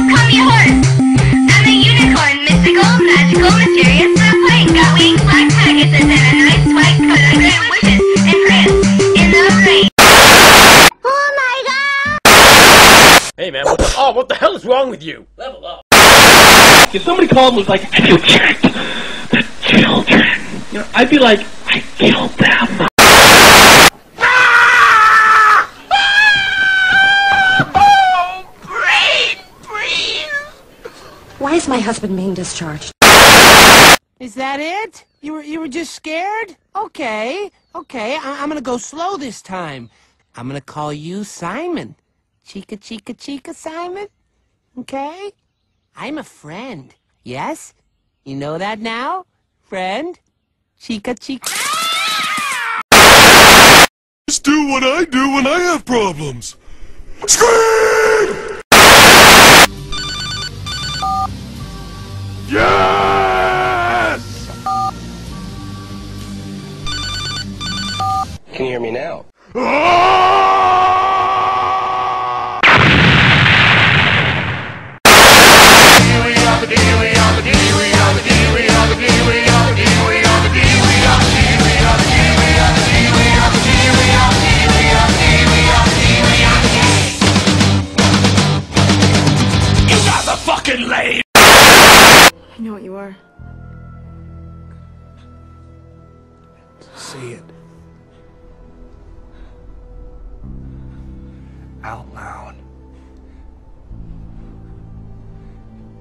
Call me a horse. I'm a unicorn, mystical, magical, mysterious, flying, got wings like Pegasus, and a nice white coat. I grant wishes and prance in the rain. Oh my god! Hey man, what the hell is wrong with you? Level up. If somebody called and was like, "Have you checked the children?" You know, I'd be like, "I killed them." Why is my husband being discharged? Is that it? You were just scared? Okay. I'm gonna go slow this time. I'm gonna call you Simon. Chica, chica, chica, Simon. Okay? I'm a friend. Yes? You know that now? Friend? Chica, chica. Just do what I do when I have problems. Scream! Yes! Can you hear me now? You guys are fucking lame! I know what you are. Say it. Out loud.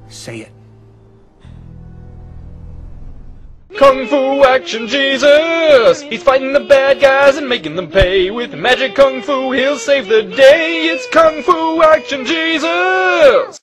Say it. Kung Fu Action Jesus! He's fighting the bad guys and making them pay. With magic Kung Fu, he'll save the day. It's Kung Fu Action Jesus!